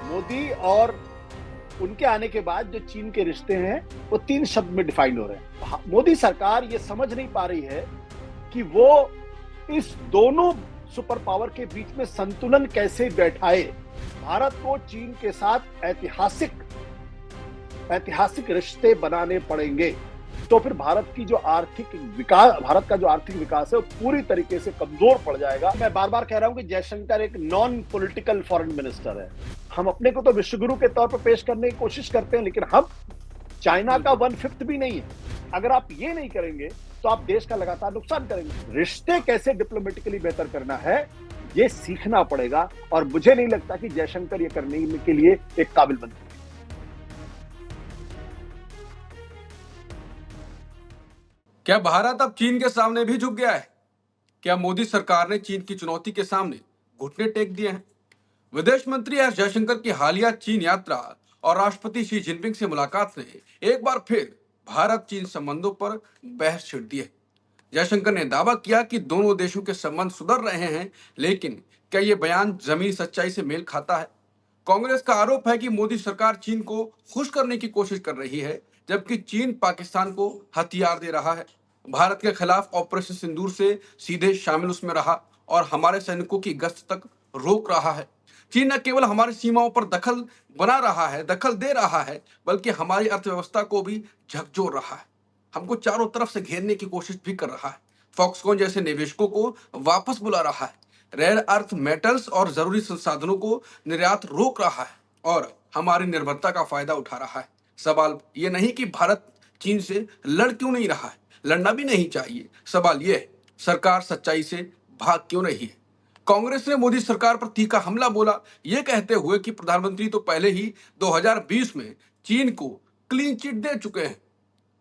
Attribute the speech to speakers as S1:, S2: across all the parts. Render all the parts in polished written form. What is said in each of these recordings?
S1: मोदी और उनके आने के बाद जो चीन के रिश्ते हैं वो 3 शब्द में डिफाइन हो रहे हैं। मोदी सरकार ये समझ नहीं पा रही है कि वो इस दोनों सुपर पावर के बीच में संतुलन कैसे बैठाए। भारत को चीन के साथ ऐतिहासिक रिश्ते बनाने पड़ेंगे, तो फिर भारत का जो आर्थिक विकास है वो पूरी तरीके से कमजोर पड़ जाएगा। मैं बार बार कह रहा हूं कि जयशंकर एक नॉन पॉलिटिकल फॉरेन मिनिस्टर है। हम अपने को तो विश्वगुरु के तौर पर पेश करने की कोशिश करते हैं, लेकिन हम चाइना का 1/5 भी नहीं है। अगर आप ये नहीं करेंगे तो आप देश का लगातार नुकसान करेंगे। रिश्ते कैसे डिप्लोमेटिकली बेहतर करना है ये सीखना पड़ेगा, और मुझे नहीं लगता कि जयशंकर ये करने के लिए एक काबिल बनते हैं।
S2: क्या भारत अब चीन के सामने भी झुक गया है? क्या मोदी सरकार ने चीन की चुनौती के सामने घुटने टेक दिए हैं? विदेश मंत्री एस जयशंकर की हालिया चीन यात्रा और राष्ट्रपति शी जिनपिंग से मुलाकात ने एक बार फिर भारत चीन संबंधों पर बहस छिड़ दी है। जयशंकर ने दावा किया कि दोनों देशों के संबंध सुधर रहे हैं, लेकिन क्या यह बयान जमीनी सच्चाई से मेल खाता है? कांग्रेस का आरोप है कि मोदी सरकार चीन को खुश करने की कोशिश कर रही है, जबकि चीन पाकिस्तान को हथियार दे रहा है। भारत के खिलाफ ऑपरेशन सिंदूर से सीधे शामिल उसमें रहा और हमारे सैनिकों की गश्त तक रोक रहा है। चीन न केवल हमारी सीमाओं पर दखल दे रहा है, बल्कि हमारी अर्थव्यवस्था को भी झकझोर रहा है। हमको चारों तरफ से घेरने की कोशिश भी कर रहा है। फॉक्सकॉन जैसे निवेशकों को वापस बुला रहा है, रेयर अर्थ मेटल्स और जरूरी संसाधनों को निर्यात रोक रहा है और हमारी निर्भरता का फायदा उठा रहा है। सवाल ये नहीं कि भारत चीन से लड़ क्यों नहीं रहा है, लड़ना भी नहीं चाहिए। सवाल यह है, सरकार सच्चाई से भाग क्यों नहीं है? कांग्रेस ने मोदी सरकार पर तीखा हमला बोला, यह कहते हुए कि प्रधानमंत्री तो पहले ही 2020 में चीन को क्लीन चिट दे चुके हैं।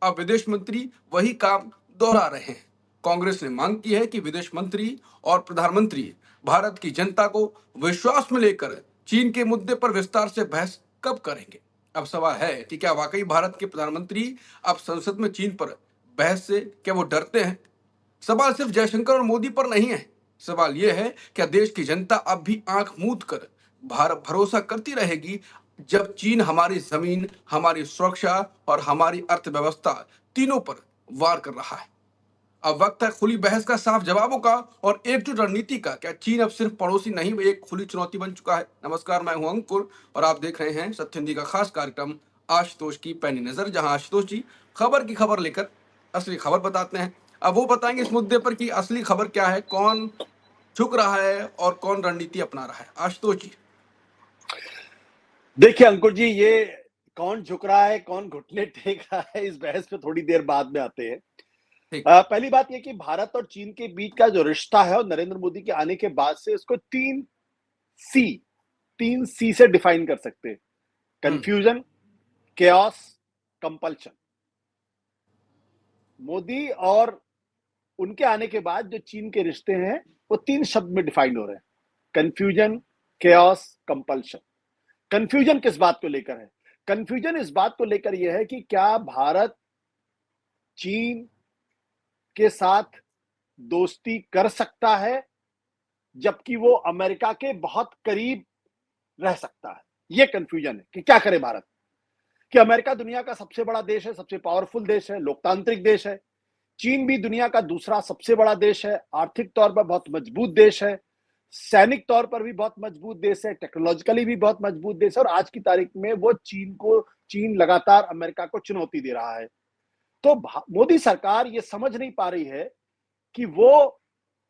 S2: अब विदेश मंत्री वही काम दोहरा रहे हैं। कांग्रेस ने मांग की है कि विदेश मंत्री और प्रधानमंत्री भारत की जनता को विश्वास में लेकर चीन के मुद्दे पर विस्तार से बहस कब करेंगे। अब सवाल है कि क्या वाकई भारत के प्रधानमंत्री अब संसद में चीन पर बहस से क्या वो डरते हैं? सवाल सिर्फ जयशंकर और मोदी पर नहीं है। सवाल यह है, क्या देश की जनता अब भी आंख मूंद कर भरोसा करती रहेगी जब चीन हमारी जमीन, हमारी सुरक्षा और हमारी अर्थव्यवस्था तीनों पर वार कर रहा है? अब वक्त है खुली बहस का, साफ जवाबों का और एकजुट रणनीति का। क्या चीन अब सिर्फ पड़ोसी नहीं, वो एक खुली चुनौती बन चुका है? नमस्कार, मैं हूं अंकुर और आप देख रहे हैं सत्य हिंदी का खास कार्यक्रम आशुतोष की पैनी नजर, जहां आशुतोष जी खबर की खबर लेकर असली खबर बताते हैं। अब वो बताएंगे इस मुद्दे पर कि असली खबर क्या है, कौन झुक रहा है और कौन रणनीति अपना रहा है। आशुतोष जी।
S1: देखिए अंकुर जी, ये कौन झुक रहा है, कौन घुटने टेक रहा है, इस बहस पे थोड़ी देर बाद में आते हैं। पहली बात यह कि भारत और चीन के बीच का जो रिश्ता है और नरेंद्र मोदी के आने के बाद से इसको 3C से डिफाइन कर सकते हैं: कंफ्यूजन, केओस, कंपल्शन। मोदी और उनके आने के बाद जो चीन के रिश्ते हैं वो 3 शब्द में डिफाइन हो रहे हैं: कंफ्यूजन, केओस, कंपल्शन। कंफ्यूजन किस बात को लेकर है? कंफ्यूजन इस बात को लेकर यह है कि क्या भारत चीन के साथ दोस्ती कर सकता है जबकि वो अमेरिका के बहुत करीब रह सकता है। यह कंफ्यूजन है कि क्या करे भारत, कि अमेरिका दुनिया का सबसे बड़ा देश है, सबसे पावरफुल देश है, लोकतांत्रिक देश है। चीन भी दुनिया का दूसरा सबसे बड़ा देश है, आर्थिक तौर पर बहुत मजबूत देश है, सैनिक तौर पर भी बहुत मजबूत देश है, टेक्नोलॉजिकली भी बहुत मजबूत देश है, और आज की तारीख में वो चीन लगातार अमेरिका को चुनौती दे रहा है। तो मोदी सरकार ये समझ नहीं पा रही है कि वो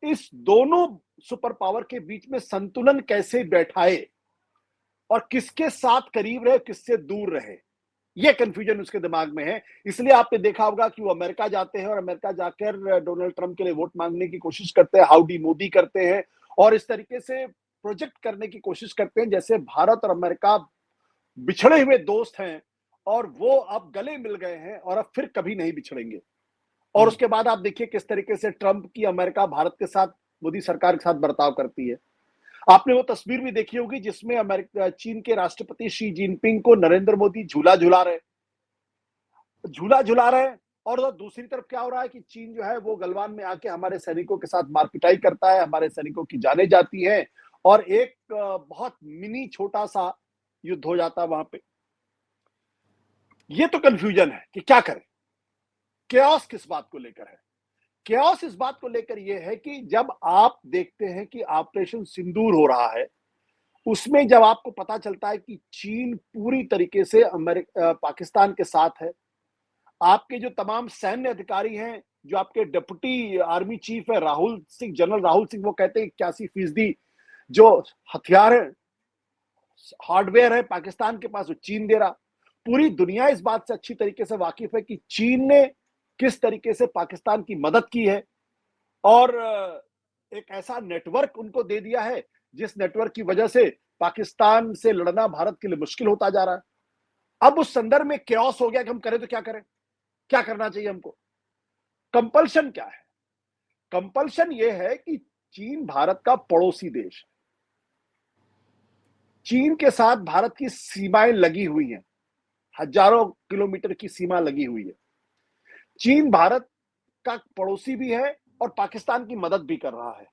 S1: इस दोनों सुपर पावर के बीच में संतुलन कैसे बैठाए और किसके साथ करीब रहे, किससे दूर रहे। यह कंफ्यूजन उसके दिमाग में है। इसलिए आपने देखा होगा कि वो अमेरिका जाते हैं और अमेरिका जाकर डोनाल्ड ट्रंप के लिए वोट मांगने की कोशिश करते हैं, हाउडी मोदी करते हैं और इस तरीके से प्रोजेक्ट करने की कोशिश करते हैं जैसे भारत और अमेरिका बिछड़े हुए दोस्त हैं और वो अब गले मिल गए हैं और अब फिर कभी नहीं बिछड़ेंगे। और उसके बाद आप देखिए किस तरीके से ट्रंप की अमेरिका भारत के साथ, मोदी सरकार के साथ बर्ताव करती है। आपने वो तस्वीर भी देखी होगी जिसमें चीन के राष्ट्रपति शी जिनपिंग को नरेंद्र मोदी झूला झुला रहे और दूसरी तरफ क्या हो रहा है कि चीन जो है वो गलवान में आके हमारे सैनिकों के साथ मारपिटाई करता है, हमारे सैनिकों की जानें जाती हैं और एक बहुत मिनी छोटा सा युद्ध हो जाता वहां पे। ये तो कंफ्यूजन है कि क्या करें। केओस किस बात को लेकर है? केओस इस बात को लेकर यह है कि जब आप देखते हैं कि ऑपरेशन सिंदूर हो रहा है, उसमें जब आपको पता चलता है कि चीन पूरी तरीके से पाकिस्तान के साथ है, आपके जो तमाम सैन्य अधिकारी हैं, जो आपके डिप्टी आर्मी चीफ है राहुल सिंह, जनरल राहुल सिंह, वो कहते हैं 81% जो हथियार है, हार्डवेयर है पाकिस्तान के पास, वो चीन दे रहा। पूरी दुनिया इस बात से अच्छी तरीके से वाकिफ है कि चीन ने किस तरीके से पाकिस्तान की मदद की है और एक ऐसा नेटवर्क उनको दे दिया है जिस नेटवर्क की वजह से पाकिस्तान से लड़ना भारत के लिए मुश्किल होता जा रहा है। अब उस संदर्भ में केओस हो गया कि हम करें तो क्या करें, क्या करना चाहिए हमको। कंपल्शन क्या है? कंपल्शन यह है कि चीन भारत का पड़ोसी देश है। चीन के साथ भारत की सीमाएं लगी हुई हैं, हजारों किलोमीटर की सीमा लगी हुई है। चीन भारत का पड़ोसी भी है और पाकिस्तान की मदद भी कर रहा है।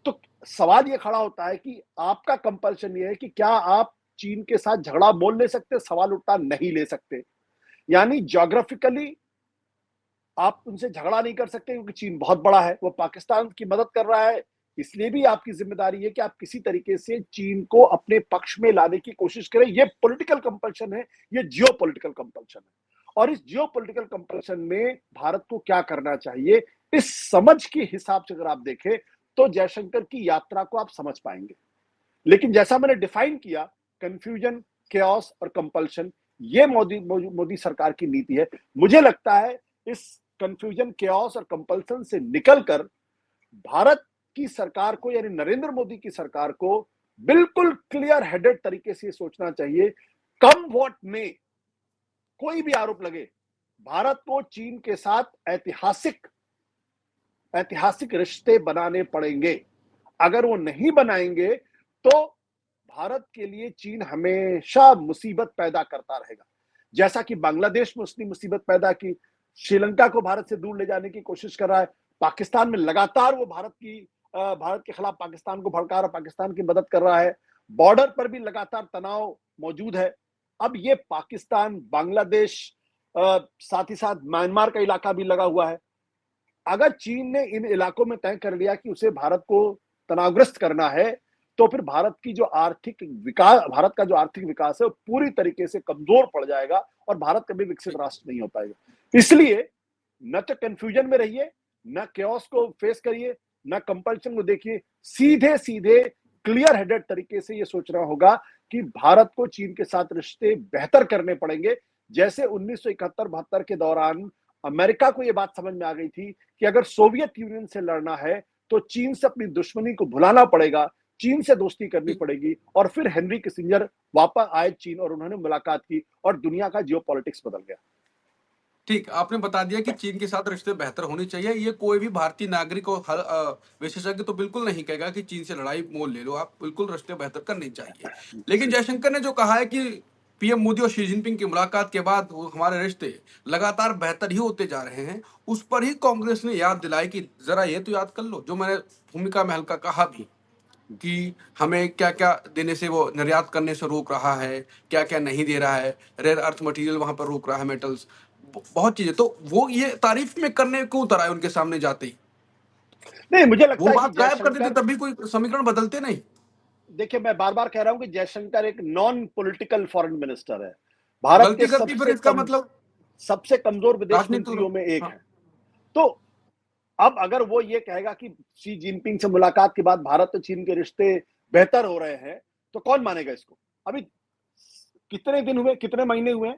S1: तो सवाल यह खड़ा होता है कि आपका कंपल्शन यह है कि क्या आप चीन के साथ झगड़ा मोल ले सकते? सवाल उठता नहीं ले सकते। यानी ज्योग्राफिकली आप उनसे झगड़ा नहीं कर सकते क्योंकि चीन बहुत बड़ा है, वो पाकिस्तान की मदद कर रहा है। इसलिए भी आपकी जिम्मेदारी है कि आप किसी तरीके से चीन को अपने पक्ष में लाने की कोशिश करें। ये पॉलिटिकल कंपल्शन है, ये जियो पॉलिटिकल कंपल्शन है। और इस जियो पॉलिटिकल कंपल्शन में भारत को क्या करना चाहिए, इस समझ के हिसाब से अगर आप देखें तो जयशंकर की यात्रा को आप समझ पाएंगे। लेकिन जैसा मैंने डिफाइन किया, कंफ्यूजन, केओस और कंपल्शन, ये मोदी सरकार की नीति है। मुझे लगता है इस कंफ्यूजन, केओस और कंपल्सन से निकलकर भारत की सरकार को, यानी नरेंद्र मोदी की सरकार को बिल्कुल क्लियर हेडेड तरीके से सोचना चाहिए। कम वोट में कोई भी आरोप लगे, भारत को चीन के साथ ऐतिहासिक रिश्ते बनाने पड़ेंगे। अगर वो नहीं बनाएंगे तो भारत के लिए चीन हमेशा मुसीबत पैदा करता रहेगा। जैसा कि बांग्लादेश में उसने मुसीबत पैदा की, श्रीलंका को भारत से दूर ले जाने की कोशिश कर रहा है, पाकिस्तान में लगातार वो भारत के खिलाफ पाकिस्तान को भड़का रहा, पाकिस्तान की मदद कर रहा है, बॉर्डर पर भी लगातार तनाव मौजूद है। अब ये पाकिस्तान, बांग्लादेश, साथ ही साथ म्यांमार का इलाका भी लगा हुआ है। अगर चीन ने इन इलाकों में तय कर लिया कि उसे भारत को तनावग्रस्त करना है, तो फिर भारत का जो आर्थिक विकास है वो पूरी तरीके से कमजोर पड़ जाएगा और भारत कभी विकसित राष्ट्र नहीं हो पाएगा। इसलिए न तो कंफ्यूजन में रहिए, न केओस को फेस करिए, न कंपल्शन को देखिए। सीधे सीधे क्लियर हेडेड तरीके से ये सोचना होगा कि भारत को चीन के साथ रिश्ते बेहतर करने पड़ेंगे। जैसे 1971-72 के दौरान अमेरिका को यह बात समझ में आ गई थी कि अगर सोवियत यूनियन से लड़ना है तो चीन से अपनी दुश्मनी को भुलाना पड़ेगा, चीन से दोस्ती करनी पड़ेगी। और फिर हेनरी किसिंजर वापस आए चीन और उन्होंने मुलाकात की और दुनिया का जियोपॉलिटिक्स बदल गया।
S2: ठीक, आपने बता दिया कि चीन के साथ रिश्ते बेहतर होने चाहिए। ये कोई भी भारतीय नागरिक और हर विशेषज्ञ तो बिल्कुल नहीं कहेगा कि चीन से लड़ाई मोल ले लो, आप बिल्कुल रिश्ते बेहतर करने चाहिए। लेकिन जयशंकर ने जो कहा है कि पीएम मोदी और शी जिनपिंग की मुलाकात के बाद हमारे रिश्ते लगातार बेहतर ही होते जा रहे हैं, उस पर ही कांग्रेस ने याद दिलाई कि जरा ये तो याद कर लो, जो मैंने भूमिका में हल्का कहा भी कि हमें क्या क्या देने से वो निर्यात करने से रोक रहा है, क्या क्या नहीं दे रहा है, रेयर अर्थ मटेरियल वहां पर रोक रहा है, मेटल्स, बहुत चीजें। तो वो ये तारीफ में करने को उतर आए उनके सामने जाते ही।
S1: नहीं, मुझे लगता
S2: वो
S1: है कि
S2: बात गायब कर देते
S1: जयशंकर,
S2: तभी कोई समीकरण बदलते नहीं।
S1: देखिए मैं बार बार कह रहा हूं कि जयशंकर एक नॉन पॉलिटिकल फॉरेन मिनिस्टर है, भारत के
S2: गलती करती फिर इसका मतलब
S1: सबसे कमजोर विदेश
S2: राजनीति।
S1: मंत्रियों में एक
S2: हाँ,
S1: है। तो अब अगर वो ये कहेगा कि शी जिनपिंग से मुलाकात के बाद भारत और चीन के रिश्ते बेहतर हो रहे हैं, तो कौन मानेगा इसको? अभी कितने दिन हुए, कितने महीने हुए,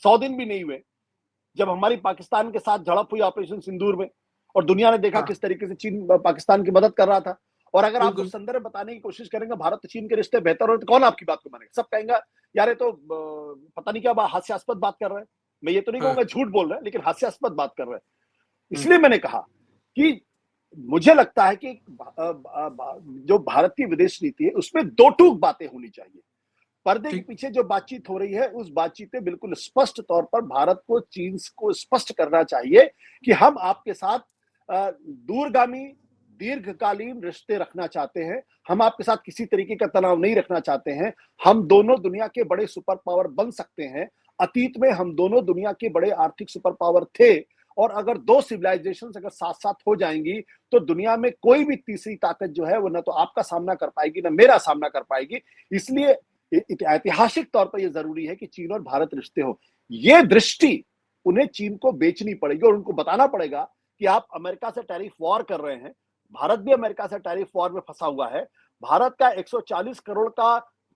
S1: 100 दिन भी नहीं हुए जब हमारी पाकिस्तान के साथ झड़प हुई ऑपरेशन सिंदूर में, और दुनिया ने देखा
S2: हाँ,
S1: किस तरीके से चीन पाकिस्तान की मदद कर रहा था। और अगर आप
S2: बिल्कुल।
S1: उस संदर्भ बताने की कोशिश करेंगे भारत चीन के रिश्ते बेहतर हो, तो कौन आपकी बात को मानेगा? सब कहेंगे यार ये तो पता नहीं क्या हास्यास्पद बात कर रहे हैं। मैं ये तो नहीं
S2: हाँ,
S1: कहूंगा झूठ बोल रहे हैं, लेकिन हास्यास्पद बात कर रहे हैं।
S2: हम्म,
S1: इसलिए मैंने कहा कि मुझे लगता है कि जो भारत की विदेश नीति है उसमें दो टूक बातें होनी चाहिए। पर्दे के
S2: ठीक,
S1: पीछे जो बातचीत हो रही है उस बातचीत में बिल्कुल स्पष्ट तौर पर भारत को चीन को स्पष्ट करना चाहिए कि हम आपके साथ दूरगामी दीर्घकालीन रिश्ते रखना चाहते हैं, हम आपके साथ किसी तरीके का तनाव नहीं रखना चाहते हैं, हम दोनों दुनिया के बड़े सुपर पावर बन सकते हैं। अतीत में हम दोनों दुनिया के बड़े आर्थिक सुपर पावर थे, और अगर दो सिविलाइजेशन अगर साथ साथ हो जाएंगी तो दुनिया में कोई भी तीसरी ताकत जो है वो ना तो आपका सामना कर पाएगी ना मेरा सामना कर पाएगी। इसलिए ऐतिहासिक तौर पर यह जरूरी है कि चीन और भारत रिश्ते हो। ये दृष्टि उन्हें चीन को बेचनी पड़ेगी और उनको बताना पड़ेगा कि आप अमेरिका से टैरिफ वॉर कर रहे हैं, भारत भी अमेरिका से टैरिफ वॉर में फंसा हुआ है। भारत का 140 करोड़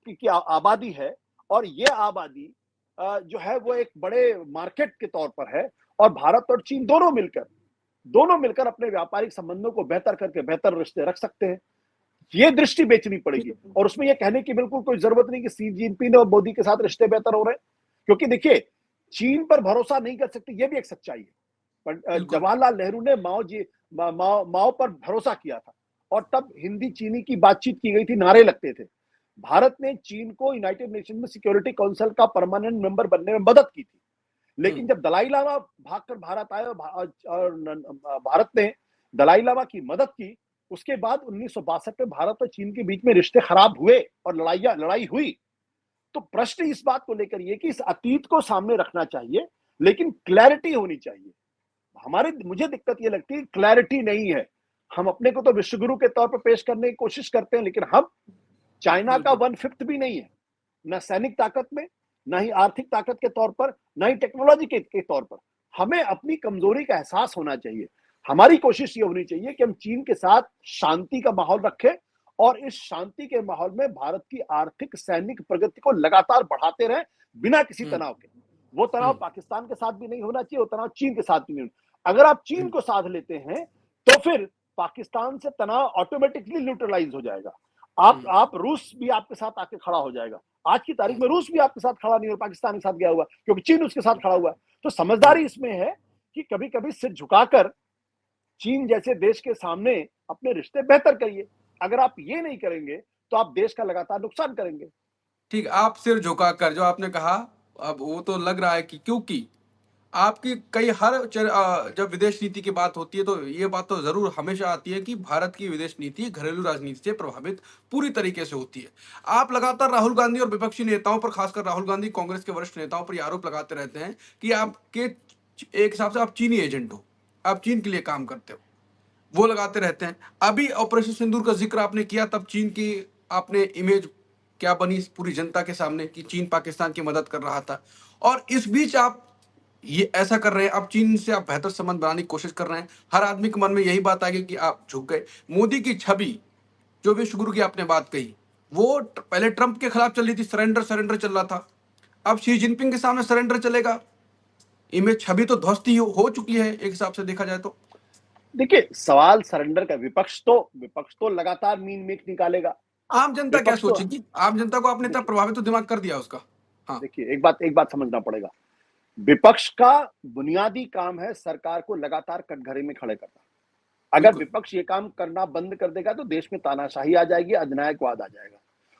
S1: की आबादी है, और ये आबादी जो है वो एक बड़े मार्केट के तौर पर है, और भारत और चीन दोनों मिलकर अपने व्यापारिक संबंधों को बेहतर करके बेहतर रिश्ते रख सकते हैं। ये दृष्टि बेचनी पड़ेगी, और उसमें यह कहने की बिल्कुल कोई जरूरत नहीं कि सी जिनपिंग और मोदी के साथ रिश्ते बेहतर हो रहे हैं, क्योंकि देखिए चीन पर भरोसा नहीं कर सकते, ये भी एक सच्चाई है। पर जवाहरलाल नेहरू ने माओ पर भरोसा किया था, और तब हिंदी चीनी की बातचीत की गई थी, नारे लगते थे। भारत ने चीन को यूनाइटेड नेशन में सिक्योरिटी काउंसिल का परमानेंट मेंबर बनने में मदद की थी, लेकिन जब दलाई लामा भागकर भारत आए और भारत ने दलाई लामा की मदद की, उसके बाद 1962 में भारत और चीन के बीच में रिश्ते खराब हुए और लड़ाई हुई। तो प्रश्न इस बात को लेकर ये कि इस अतीत को सामने रखना चाहिए, लेकिन क्लैरिटी होनी चाहिए। मुझे दिक्कत ये लगती है, क्लैरिटी नहीं है। हम अपने को तो विश्वगुरु के तौर पर पेश करने की कोशिश करते हैं, लेकिन हम चाइना का 1/5 भी नहीं है, ना सैनिक ताकत में, ना ही आर्थिक ताकत के तौर पर, ना ही टेक्नोलॉजी के तौर पर। हमें अपनी कमजोरी का एहसास होना चाहिए। हमारी कोशिश ये होनी चाहिए कि हम चीन के साथ शांति का माहौल रखें, और इस शांति के माहौल में भारत की आर्थिक सैनिक प्रगति को लगातार बढ़ाते रहें बिना किसी तनाव के। वो तनाव पाकिस्तान के साथ भी नहीं होना चाहिए, वो तनाव चीन के साथ भी नहीं होना। अगर आप चीन को साथ लेते हैं तो फिर पाकिस्तान से तनाव ऑटोमेटिकली न्यूट्रलाइज हो जाएगा। आप रूस भी आपके साथ आके खड़ा हो जाएगा। आज की तारीख में रूस भी आपके साथ खड़ा नहीं हो, पाकिस्तान के साथ गया हुआ, क्योंकि चीन उसके साथ खड़ा हुआ है। तो समझदारी इसमें है कि कभी कभी सिर झुकाकर चीन जैसे देश के सामने अपने रिश्ते बेहतर करिए। अगर आप ये नहीं करेंगे तो आप देश का लगातार नुकसान करेंगे।
S2: ठीक, आप सिर झुकाकर जो आपने कहा, अब वो तो लग रहा है कि क्योंकि आपकी कई जब विदेश नीति की बात होती है तो ये बात तो जरूर हमेशा आती है कि भारत की विदेश नीति घरेलू राजनीति से प्रभावित पूरी तरीके से होती है। आप लगातार राहुल गांधी और विपक्षी नेताओं पर, खासकर राहुल गांधी कांग्रेस के वरिष्ठ नेताओं पर ये आरोप लगाते रहते हैं कि आपके एक हिसाब से आप चीनी एजेंट हो, आप चीन के लिए काम करते हो, वो लगाते रहते हैं। अभी ऑपरेशन सिंदूर का जिक्र आपने किया, तब चीन की आपने इमेज क्या बनी पूरी जनता के सामने कि चीन पाकिस्तान की मदद कर रहा था, और इस बीच आप ये ऐसा कर रहे हैं, अब चीन से आप बेहतर संबंध बनाने की कोशिश कर रहे हैं। हर आदमी के मन में यही बात आ गई कि आप झुक गए। मोदी की छवि, जो विश्वगुरु की आपने बात कही, वो पहले ट्रंप के खिलाफ चल रही थी, सरेंडर चल रहा था, अब शी जिनपिंग के सामने सरेंडर चलेगा। इमेज छवि तो ध्वस्त ही हो चुकी है एक हिसाब से देखा जाए तो।
S1: देखिए, सवाल सरेंडर का, विपक्ष तो लगातार मीन मेख निकालेगा।
S2: आम जनता क्या सोचेगी? आम जनता को आपने इतना प्रभावित तो दिमाग कर दिया उसका। हाँ,
S1: देखिए, एक बात समझना पड़ेगा। विपक्ष का बुनियादी काम है सरकार को लगातार कटघरे में खड़े करना। अगर विपक्ष ये काम करना बंद कर देगा तो देश में तानाशाही आ जाएगी, अधिनायकवाद आ जाएगा।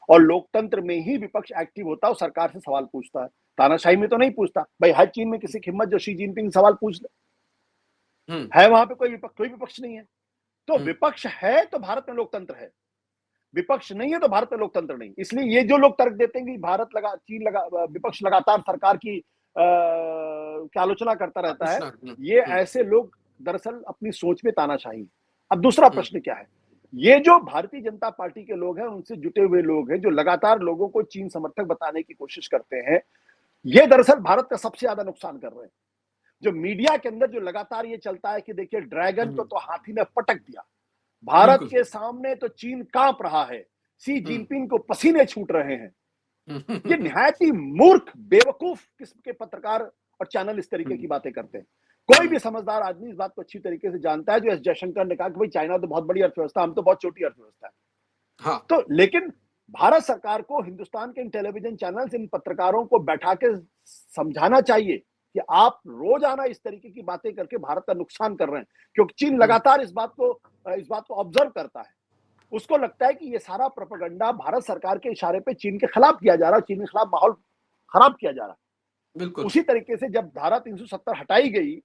S1: और लोकतंत्र में ही विपक्ष एक्टिव होता है और सरकार से सवाल पूछता है, तानाशाही में तो नहीं पूछता। भाई, हर चीन में किसी की हिम्मत जो शी जिनपिंग सवाल पूछ ले, है वहां पे कोई विपक्ष नहीं है। तो विपक्ष है तो भारत में लोकतंत्र है, विपक्ष नहीं है तो भारत में लोकतंत्र नहीं। इसलिए ये जो लोग तर्क देते हैं कि विपक्ष लगातार सरकार की आलोचना करता रहता है, ये ऐसे लोग दरअसल अपनी सोच में तानाशाही। अब दूसरा प्रश्न क्या है? ये जो भारतीय जनता पार्टी के लोग हैं, उनसे जुटे हुए लोग हैं, जो लगातार लोगों को चीन समर्थक बताने की कोशिश करते हैं, ये दरअसल भारत का सबसे ज्यादा नुकसान कर रहे हैं। जो मीडिया के अंदर जो लगातार ये चलता है कि देखिए ड्रैगन को तो हाथी ने पटक दिया, भारत के सामने तो चीन कांप रहा है, सी जिनपिंग को पसीने छूट रहे हैं। ये निहायत ही मूर्ख, बेवकूफ किस्म के पत्रकार और चैनल इस तरीके की बातें करते हैं। कोई भी समझदार आदमी इस बात को अच्छी तरीके से जानता है, जो एस जयशंकर ने कहा कि भाई चाइना तो बहुत बड़ी अर्थव्यवस्था, हम तो बहुत छोटी अर्थव्यवस्था है। हाँ। तो लेकिन भारत सरकार को हिंदुस्तान के इन टेलीविजन चैनल्स, इन पत्रकारों को बैठा के समझाना चाहिए कि आप रोजाना इस तरीके की बातें करके भारत का नुकसान कर रहे हैं, क्योंकि चीन लगातार इस बात को ऑब्जर्व करता है। उसको लगता है कि ये सारा प्रोपेगेंडा भारत सरकार के इशारे पे चीन के खिलाफ किया जा रहा है, चीन के खिलाफ माहौल खराब किया जा रहा है। बिल्कुल उसी तरीके से जब धारा 370 हटाई गई,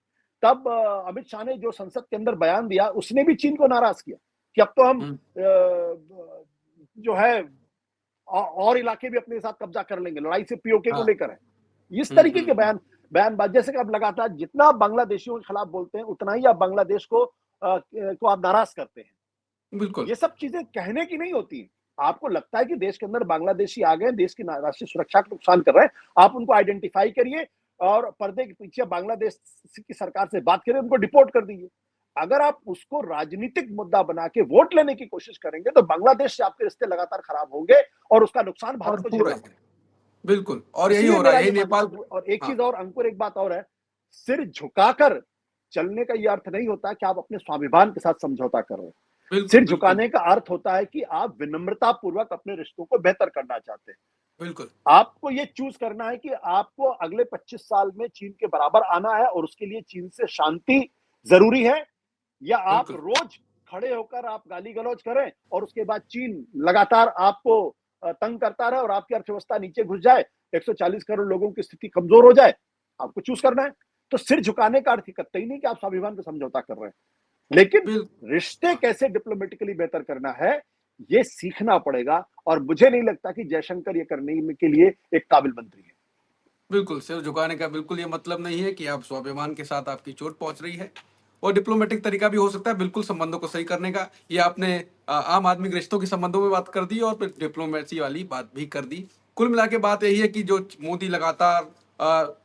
S1: तब अमित शाह ने जो संसद के अंदर बयान दिया, उसने भी चीन को नाराज किया कि अब तो हम
S2: हम्म,
S1: जो है और इलाके भी अपने साथ कब्जा कर लेंगे, लड़ाई से पीओके को
S2: हाँ,
S1: लेकर है। इस तरीके के
S2: हम्म।
S1: बयानबाजी, जैसे कि आप लगातार जितना आप बांग्लादेशियों के खिलाफ बोलते हैं, उतना ही आप बांग्लादेश को आप नाराज करते हैं।
S2: बिल्कुल।
S1: ये सब चीजें कहने की नहीं होती। आपको लगता है कि देश के अंदर बांग्लादेशी आ गए, देश की राष्ट्रीय सुरक्षा को नुकसान कर रहे हैं, आप उनको आइडेंटिफाई करिए और पर्दे के पीछे बांग्लादेश की सरकार से बात करिए, उनको डिपोर्ट कर दीजिए। अगर आप उसको राजनीतिक मुद्दा बना के वोट लेने की कोशिश करेंगे, तो बांग्लादेश से आपके रिश्ते लगातार खराब होंगे और उसका नुकसान भारत
S2: और
S1: को
S2: हो
S1: झेलना
S2: रहे हैं,
S1: पड़ेगा।
S2: बिल्कुल, और यही
S1: इसलिए
S2: हो रहा
S1: मेरा
S2: है,
S1: ये
S2: यही
S1: मानना,
S2: नेपाल।
S1: और एक
S2: हाँ,
S1: चीज और अंकुर, एक बात और है, सिर झुकाकर चलने का ये अर्थ नहीं होता कि आप अपने स्वाभिमान के साथ समझौता कर रहे हैं।
S2: बिल्कुल,
S1: सिर
S2: बिल्कुल,
S1: झुकाने का अर्थ होता है कि आप विनम्रता पूर्वक अपने रिश्तों को बेहतर करना चाहते हैं।
S2: बिल्कुल,
S1: आपको ये चूज करना है कि आपको अगले 25 साल में चीन के बराबर आना है और उसके लिए चीन से शांति जरूरी है, या आप
S2: बिल्कुल,
S1: रोज खड़े होकर आप गाली गलौज करें और उसके बाद चीन लगातार आपको तंग करता रहे और आपकी अर्थव्यवस्था नीचे घुस जाए, 140 करोड़ लोगों की स्थिति कमजोर हो जाए। आपको चूज करना है। तो सिर झुकाने का अर्थ कतई नहीं कि आप स्वाभिमान पे समझौता कर रहे हैं, लेकिन
S2: बिल्कुल।
S1: रिश्ते कैसे डिप्लोमेटिकली बेहतर करना है, ये सीखना पड़ेगा। और मुझे नहीं लगता कि जयशंकर ये करने के लिए एक काबिल मंत्री है।
S2: बिल्कुल, सिर झुकाने का बिल्कुल ये मतलब नहीं है कि आप स्वाभिमान के साथ आपकी चोट पहुँच रही है, और डिप्लोमैटिक तरीका भी हो सकता है बिल्कुल संबंधों को सही करने का। ये आपने आम आदमी के रिश्तों के संबंधों में बात कर दी और फिर डिप्लोमेसी वाली बात भी कर दी। कुल मिला के बात यही है कि जो मोदी लगातार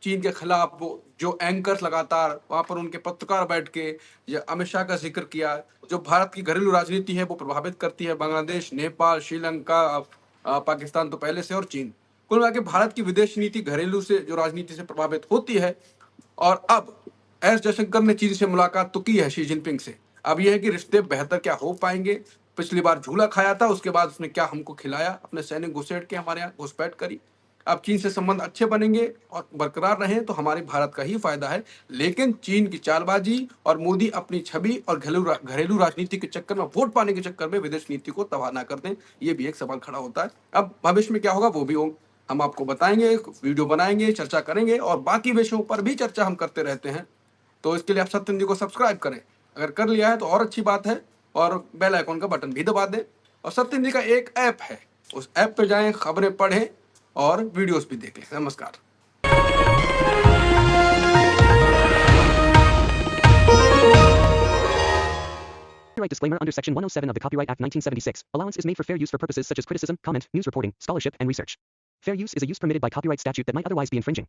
S2: चीन के खिलाफ वो जो एंकर्स लगातार वहाँ पर उनके पत्रकार बैठ के या अमित शाह का ज़िक्र किया, जो भारत की घरेलू राजनीति है वो प्रभावित करती है बांग्लादेश, नेपाल, श्रीलंका, पाकिस्तान तो पहले से, और चीन। कुल मिला के भारत की विदेश नीति घरेलू से जो राजनीति से प्रभावित होती है। और अब एस जयशंकर ने चीन से मुलाकात तो की है शी जिनपिंग से। अब यह है कि रिश्ते बेहतर क्या हो पाएंगे। पिछली बार झूला खाया था, उसके बाद उसने क्या हमको खिलाया, अपने सैनिक घुसेड़ के हमारे यहाँ घुसपैठ करी। अब चीन से संबंध अच्छे बनेंगे और बरकरार रहें तो हमारे भारत का ही फायदा है। लेकिन चीन की चालबाजी और मोदी अपनी छवि और घरेलू राजनीति के चक्कर में, वोट पाने के चक्कर में विदेश नीति को तबाह ना कर दें, ये भी एक सवाल खड़ा होता है। अब भविष्य में क्या होगा वो भी हम आपको बताएंगे, वीडियो बनाएंगे, चर्चा करेंगे, और बाकी विषयों पर भी चर्चा हम करते रहते हैं। तो इसके लिए आप सत्यम जी को सब्सक्राइब करें, अगर कर लिया है तो और अच्छी बात है, और बेल आइकॉन का बटन भी दबा दें। और सत्यम जी का एक ऐप है, उस ऐप पे जाएं, खबरें पढ़ें और वीडियोस भी देखें। नमस्कार।
S3: Copyright disclaimer under Section 107 of the Copyright Act 1976. Allowance is made for fair use for purposes such as criticism, comment, news reporting, scholarship, and research. Fair use is a use permitted by copyright statute that might otherwise be infringing.